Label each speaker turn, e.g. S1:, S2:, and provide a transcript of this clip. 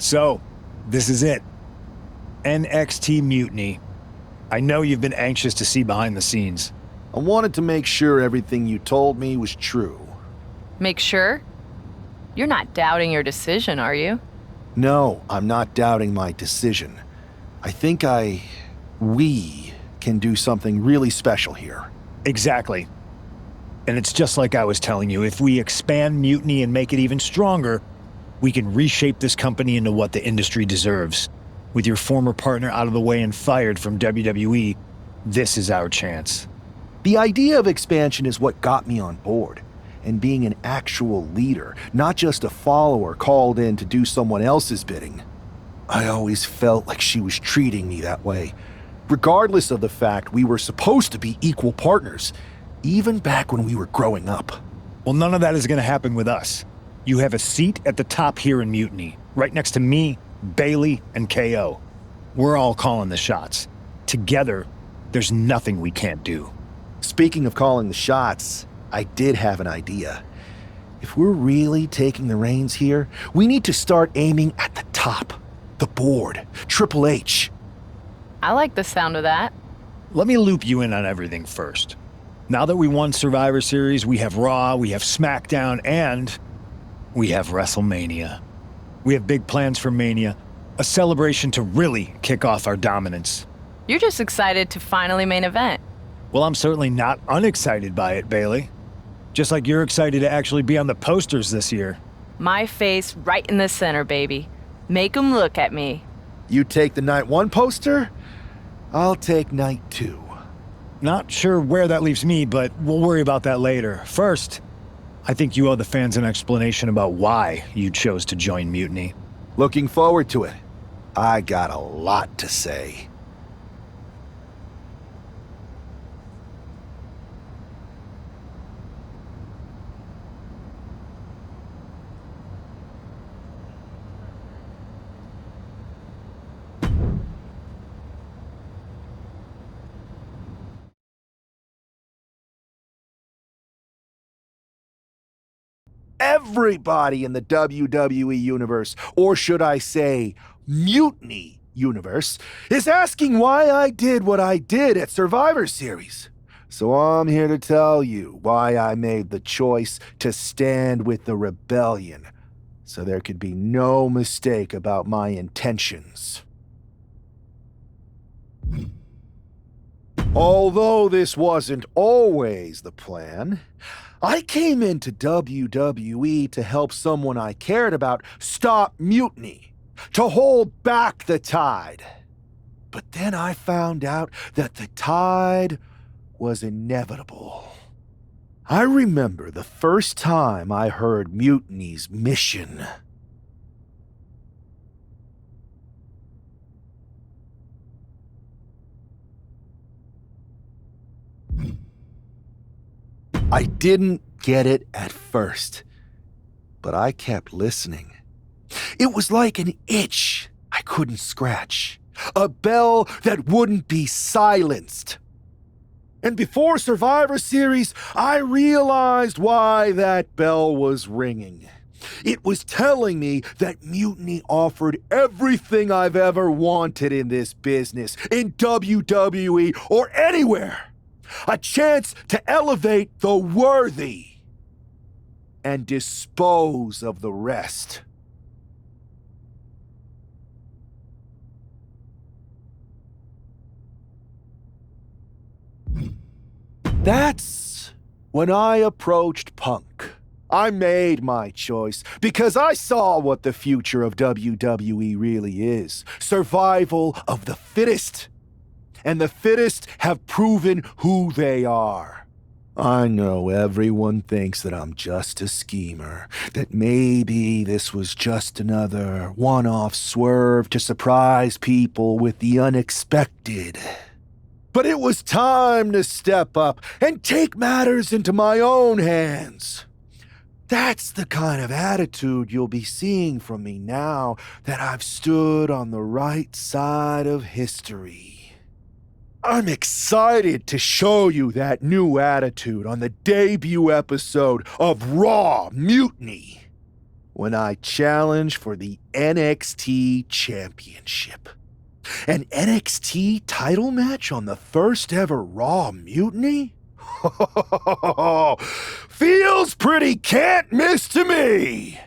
S1: So, this is it. NXT Mutiny. I know you've been anxious to see behind the scenes.
S2: I wanted to make sure everything you told me was true.
S3: Make sure? You're not doubting your decision, are you?
S2: No, I'm not doubting my decision. I think we can do something really special here.
S1: Exactly. And it's just like I was telling you, if we expand Mutiny and make it even stronger, we can reshape this company into what the industry deserves. With your former partner out of the way and fired from WWE, this is our chance.
S2: The idea of expansion is what got me on board. And being an actual leader, not just a follower called in to do someone else's bidding. I always felt like she was treating me that way, regardless of the fact we were supposed to be equal partners, even back when we were growing up.
S1: Well, none of that is going to happen with us. You have a seat at the top here in Mutiny, right next to me, Bailey, and KO. We're all calling the shots. Together, there's nothing we can't do.
S2: Speaking of calling the shots, I did have an idea. If we're really taking the reins here, we need to start aiming at the top. The board. Triple H.
S3: I like the sound of that.
S1: Let me loop you in on everything first. Now that we won Survivor Series, we have Raw, we have SmackDown, and we have WrestleMania. We have big plans for Mania, a celebration to really kick off our dominance.
S3: You're just excited to finally main event.
S1: Well, I'm certainly not unexcited by it, Bailey. Just like you're excited to actually be on the posters this year.
S3: My face right in the center, baby. Make 'em look at me.
S2: You take the Night 1 poster, I'll take Night 2.
S1: Not sure where that leaves me, but we'll worry about that later. First, I think you owe the fans an explanation about why you chose to join Mutiny.
S2: Looking forward to it. I got a lot to say. Everybody in the WWE universe, or should I say, Mutiny universe, is asking why I did what I did at Survivor Series. So I'm here to tell you why I made the choice to stand with the rebellion, so there could be no mistake about my intentions. Although this wasn't always the plan, I came into WWE to help someone I cared about stop mutiny, to hold back the tide. But then I found out that the tide was inevitable. I remember the first time I heard Mutiny's mission. I didn't get it at first, but I kept listening. It was like an itch I couldn't scratch, a bell that wouldn't be silenced. And before Survivor Series, I realized why that bell was ringing. It was telling me that Mutiny offered everything I've ever wanted in this business, in WWE or anywhere. A chance to elevate the worthy and dispose of the rest. That's when I approached Punk. I made my choice because I saw what the future of WWE really is. Survival of the fittest. And the fittest have proven who they are. I know everyone thinks that I'm just a schemer, that maybe this was just another one-off swerve to surprise people with the unexpected. But it was time to step up and take matters into my own hands. That's the kind of attitude you'll be seeing from me now that I've stood on the right side of history. I'm excited to show you that new attitude on the debut episode of Raw Mutiny. when I challenge for the NXT Championship. An NXT title match on the first ever Raw Mutiny? Feels pretty can't miss to me!